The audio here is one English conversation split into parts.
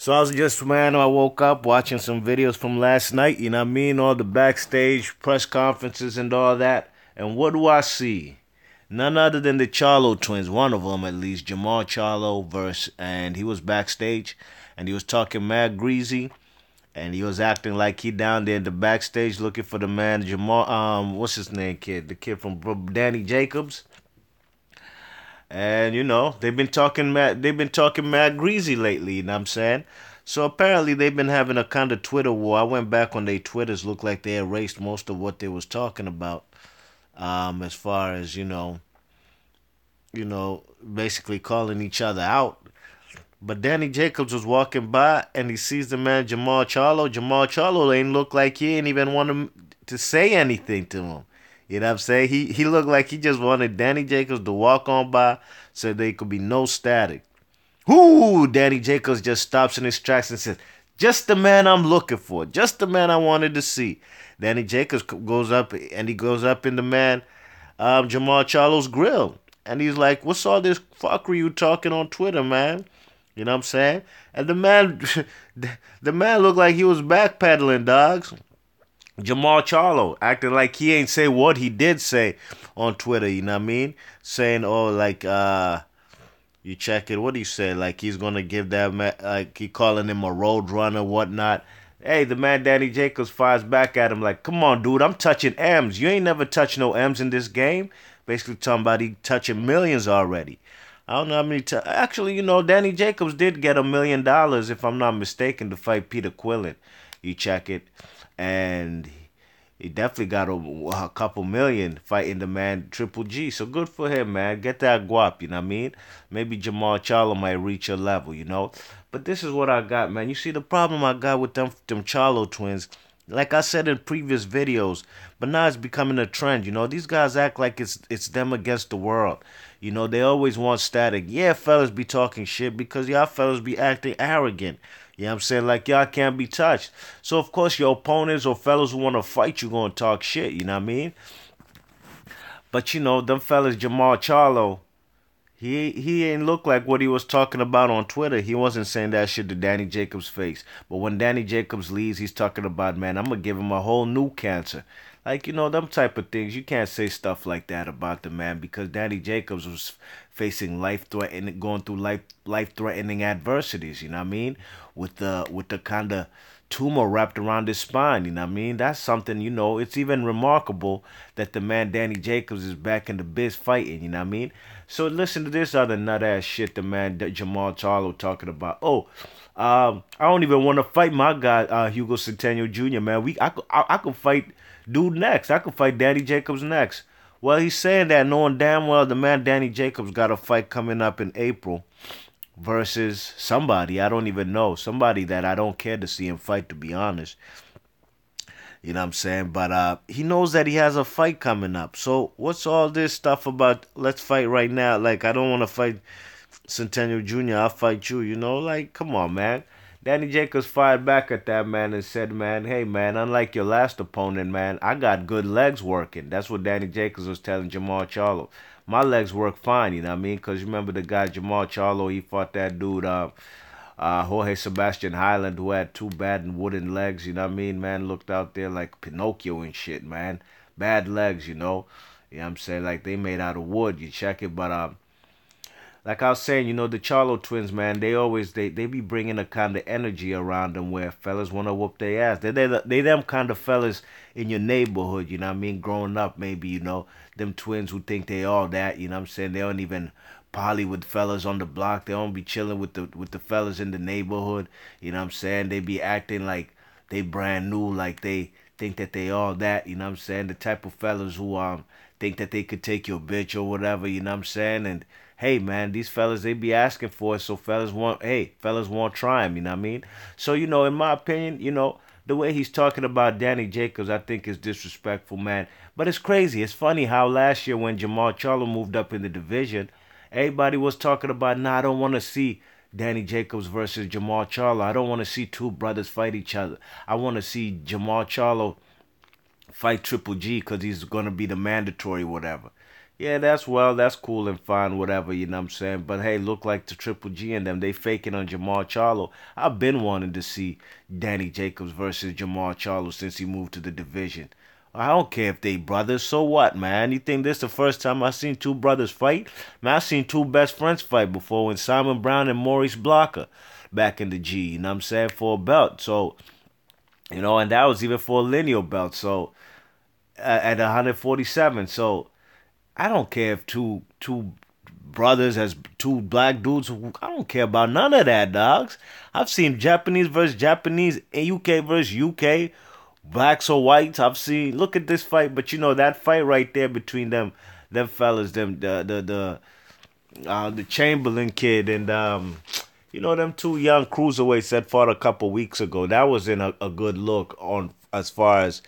So I was just, man, I woke up watching some videos from last night, you know what I mean? All the backstage press conferences and all that. And what do I see? None other than the Charlo twins, one of them at least, Jermall Charlo and he was backstage and he was talking mad greasy and he was acting like he down there in the backstage looking for the man Jamal, what's his name, the kid from Danny Jacobs. And they've been talking mad greasy lately, you know what I'm saying? So apparently they've been having a kind of Twitter war. I went back on their Twitters, looked like they erased most of what they was talking about. As far as, basically calling each other out. But Danny Jacobs was walking by and he sees the man Jermall Charlo. Jermall Charlo ain't look like he ain't even want him to say anything to him. You know what I'm saying? He looked like he just wanted Danny Jacobs to walk on by so there could be no static. Ooh, Danny Jacobs just stops in his tracks and says, just the man I'm looking for. Just the man I wanted to see. Danny Jacobs goes up and he goes up in the man Jermall Charlo's grill. And he's like, what's all this fuckery you talking on Twitter, man? You know what I'm saying? And the man, the man looked like he was backpedaling, dogs. Jermall Charlo acting like he ain't say what he did say on Twitter. You know what I mean? Saying, oh, like, you check it. What do you say? Like he's gonna give that man, like he calling him a road runner, whatnot. Hey, the man Danny Jacobs fires back at him like, come on, dude, I'm touching M's. You ain't never touched no M's in this game. Basically talking about he touching millions already. I don't know how many times. Actually, Danny Jacobs did get $1 million, if I'm not mistaken, to fight Peter Quillen. You check it. And he definitely got a couple million fighting the man Triple G. So good for him, man. Get that guap, you know what I mean? Maybe Jermall Charlo might reach your level, you know? But this is what I got, man. You see the problem I got with them Charlo twins, like I said in previous videos, but now it's becoming a trend. These guys act like it's them against the world. They always want static. Yeah, fellas be talking shit because y'all fellas be acting arrogant. You know what I'm saying? Like y'all can't be touched. So of course your opponents or fellas who want to fight you gonna talk shit, you know what I mean? But them fellas Jermall Charlo, he ain't look like what he was talking about on Twitter. He wasn't saying that shit to Danny Jacobs' face. But when Danny Jacobs leaves, he's talking about, man, I'm going to give him a whole new cancer. Like, them type of things. You can't say stuff like that about the man because Danny Jacobs was facing going through life-threatening adversities, you know what I mean? With the kind of tumor wrapped around his spine, you know what I mean? That's something, it's even remarkable that the man Danny Jacobs is back in the biz fighting, you know what I mean? So listen to this other nut ass shit the man Jermall Charlo talking about. Oh, I don't even want to fight my guy Hugo Centennial Jr., man. I could fight dude next. I could fight Danny Jacobs next. Well, he's saying that knowing damn well the man Danny Jacobs got a fight coming up in April versus somebody I don't even know. Somebody that I don't care to see him fight, to be honest. You know what I'm saying? But he knows that he has a fight coming up. So what's all this stuff about let's fight right now? Like, I don't want to fight Centennial Jr. I'll fight you, Like, come on, man. Danny Jacobs fired back at that man and said, man, hey, man, unlike your last opponent, man, I got good legs working. That's what Danny Jacobs was telling Jermall Charlo. My legs work fine, you know what I mean? Because you remember the guy Jermall Charlo, he fought that dude, Jorge Sebastian Highland, who had two bad and wooden legs, you know what I mean? Man looked out there like Pinocchio and shit, man. Bad legs, You know what I'm saying? Like they made out of wood, you check it. But like I was saying, the Charlo twins, man, they be bringing a kind of energy around them where fellas want to whoop their ass. They them kind of fellas in your neighborhood, you know what I mean? Growing up, maybe, them twins who think they all that, you know what I'm saying? They don't even poly with fellas on the block. They don't be chilling with the fellas in the neighborhood, you know what I'm saying? They be acting like they brand new, like they think that they all that, you know what I'm saying? The type of fellas who think that they could take your bitch or whatever, you know what I'm saying? And hey, man, these fellas, they be asking for it, so fellas won't try him, you know what I mean? So, in my opinion, the way he's talking about Danny Jacobs, I think is disrespectful, man. But it's crazy. It's funny how last year when Jermall Charlo moved up in the division, everybody was talking about, nah, I don't want to see Danny Jacobs versus Jermall Charlo. I don't want to see two brothers fight each other. I want to see Jermall Charlo fight Triple G because he's going to be the mandatory whatever. Yeah, that's cool and fine, whatever, you know what I'm saying? But hey, look like the Triple G and them, they faking on Jermall Charlo. I've been wanting to see Danny Jacobs versus Jermall Charlo since he moved to the division. I don't care if they brothers, so what, man? You think this the first time I seen two brothers fight? Man, I seen two best friends fight before when Simon Brown and Maurice Blocker back in the G, you know what I'm saying, for a belt. So, and that was even for a lineal belt. So, at 147. So, I don't care if two brothers as two black dudes. I don't care about none of that, dogs. I've seen Japanese versus Japanese, UK versus UK, blacks or whites. I've seen. Look at this fight, but that fight right there between them fellas, them the Chamberlain kid and them two young cruiserweights that fought a couple weeks ago. That was in a good look on as far as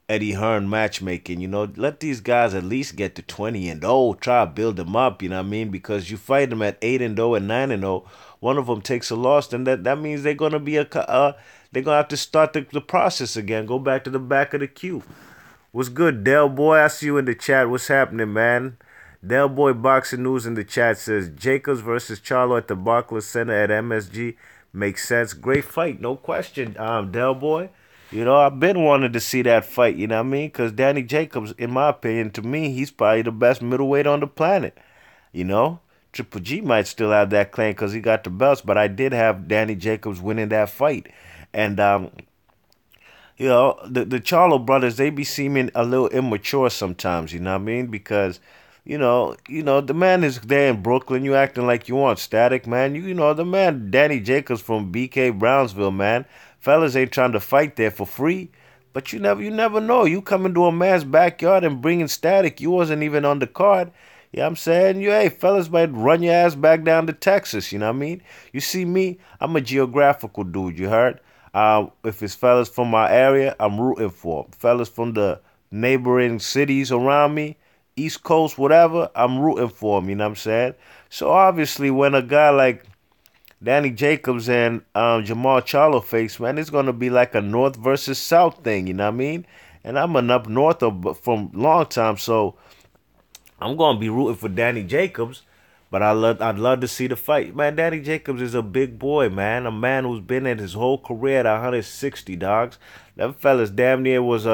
Eddie Hearn matchmaking. Let these guys at least get to 20-0. Try to build them up. You know what I mean? Because you fight them at 8-0 and 9-0. One of them takes a loss, then that means they're gonna be they're gonna have to start the process again. Go back to the back of the queue. What's good, Del Boy? I see you in the chat. What's happening, man? Del Boy Boxing News in the chat says Jacobs versus Charlo at the Barclays Center at MSG makes sense. Great fight, no question. Del Boy. I've been wanting to see that fight, you know what I mean? Because Danny Jacobs, in my opinion, to me, he's probably the best middleweight on the planet, you know? Triple G might still have that claim because he got the belts, but I did have Danny Jacobs winning that fight. And, the Charlo brothers, they be seeming a little immature sometimes, you know what I mean? Because, the man is there in Brooklyn. You acting like you want static, man. The man, Danny Jacobs from BK Brownsville, man. Fellas ain't trying to fight there for free. But you never know. You come into a man's backyard and bringing static. You wasn't even on the card. You know what I'm saying? Hey, fellas might run your ass back down to Texas. You know what I mean? You see me, I'm a geographical dude, you heard? If it's fellas from my area, I'm rooting for 'em. Fellas from the neighboring cities around me, East Coast, whatever, I'm rooting for them, you know what I'm saying? So obviously when a guy like Danny Jacobs and Jermall Charlo face, man, it's going to be like a North versus South thing, you know what I mean? And I'm an up north from long time, so I'm going to be rooting for Danny Jacobs, but I'd love to see the fight. Man, Danny Jacobs is a big boy, man. A man who's been in his whole career at 160, dogs. That fella's damn near was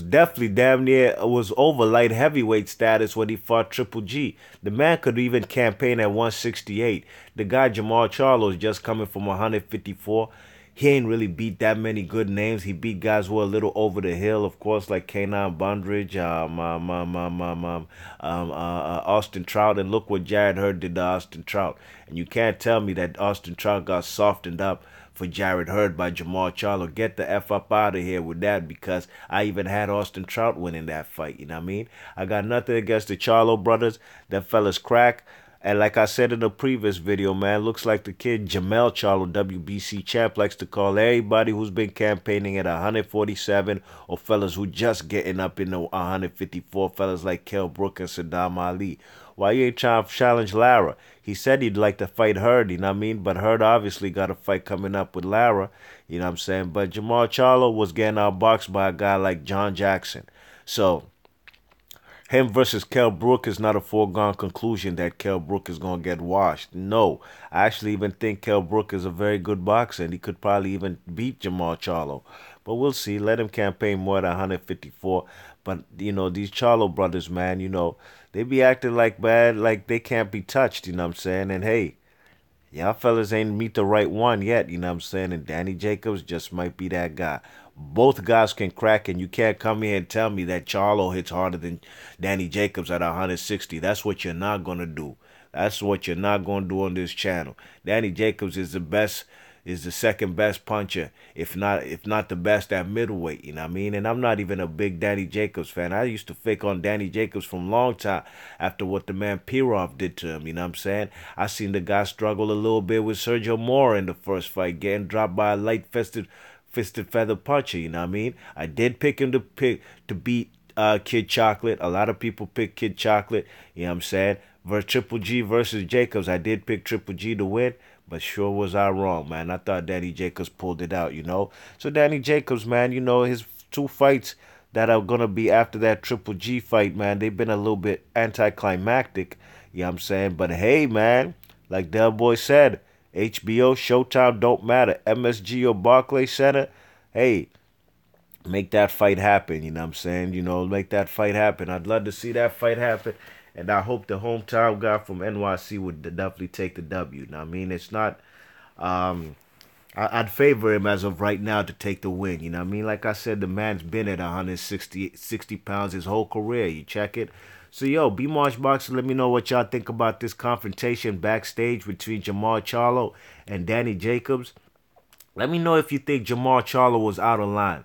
definitely damn near was over light heavyweight status when he fought Triple G. The man could even campaign at 168. The guy Jermall Charlo is just coming from 154. He ain't really beat that many good names. He beat guys who are a little over the hill, of course, like Kanan Bondridge, Austin Trout, and look what Jared Hurd did to Austin Trout. And you can't tell me that Austin Trout got softened up for Jared Hurd by Jermall Charlo. Get the F up out of here with that, because I even had Austin Trout winning that fight, you know what I mean? I got nothing against the Charlo brothers. That fella's crack. And like I said in the previous video, man, looks like the kid Jermall Charlo, WBC champ, likes to call everybody who's been campaigning at 147 or fellas who just getting up in the 154, fellas like Kell Brook and Saddam Ali. Why you ain't trying to challenge Lara? He said he'd like to fight Hurd, you know what I mean? But Hurd obviously got a fight coming up with Lara, you know what I'm saying? But Jermall Charlo was getting outboxed by a guy like John Jackson. So him versus Kell Brook is not a foregone conclusion that Kell Brook is going to get washed. No, I actually even think Kell Brook is a very good boxer, and he could probably even beat Jermall Charlo. But we'll see. Let him campaign more than 154. But, these Charlo brothers, man, they be acting like bad, like they can't be touched, you know what I'm saying? And, hey, y'all fellas ain't meet the right one yet, you know what I'm saying? And Danny Jacobs just might be that guy. Both guys can crack, and you can't come here and tell me that Charlo hits harder than Danny Jacobs at 160. That's what you're not going to do. That's what you're not going to do on this channel. Danny Jacobs is the second best puncher, if not the best at middleweight, you know what I mean? And I'm not even a big Danny Jacobs fan. I used to fake on Danny Jacobs from a long time after what the man Pirov did to him, you know what I'm saying? I seen the guy struggle a little bit with Sergio Mora in the first fight, getting dropped by a light-fisted feather puncher, you know what I mean? I did pick him to beat Kid Chocolate. A lot of people pick Kid Chocolate, you know what I'm saying? Triple G versus Jacobs, I did pick Triple G to win, but sure was I wrong, man. I thought Danny Jacobs pulled it out, So Danny Jacobs, man, his two fights that are gonna be after that Triple G fight, man, they've been a little bit anticlimactic. You know what I'm saying? But hey, man, like Del Boy said, HBO, Showtime don't matter. MSG or Barclays Center, hey, make that fight happen. You know what I'm saying? You know, make that fight happen. I'd love to see that fight happen. And I hope the hometown guy from NYC would definitely take the W. Now, I mean, it's not. Um, I'd favor him as of right now to take the win. You know what I mean? Like I said, the man's been at 160 pounds his whole career. You check it. So, yo, B Marsh Boxer, let me know what y'all think about this confrontation backstage between Jermall Charlo and Danny Jacobs. Let me know if you think Jermall Charlo was out of line.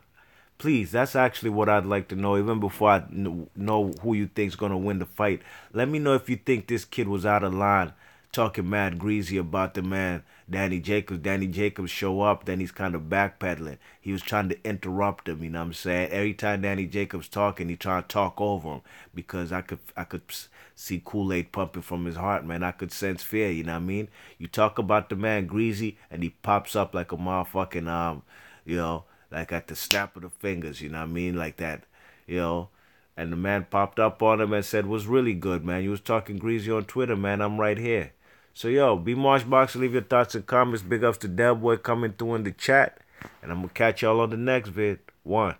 Please, that's actually what I'd like to know, even before I know who you think's gonna win the fight. Let me know if you think this kid was out of line, talking mad greasy about the man, Danny Jacobs. Danny Jacobs show up, then he's kind of backpedaling. He was trying to interrupt him, you know what I'm saying? Every time Danny Jacobs talking, he trying to talk over him because I could see Kool-Aid pumping from his heart, man. I could sense fear, you know what I mean? You talk about the man greasy, and he pops up like a motherfucking you know, like at the snap of the fingers, you know what I mean? Like that, you know. And the man popped up on him and said, "Was really good, man. You was talking greasy on Twitter, man. I'm right here." So, yo, B Marsh Boxer, leave your thoughts and comments. Big ups to Del Boy coming through in the chat. And I'm going to catch y'all on the next vid. One.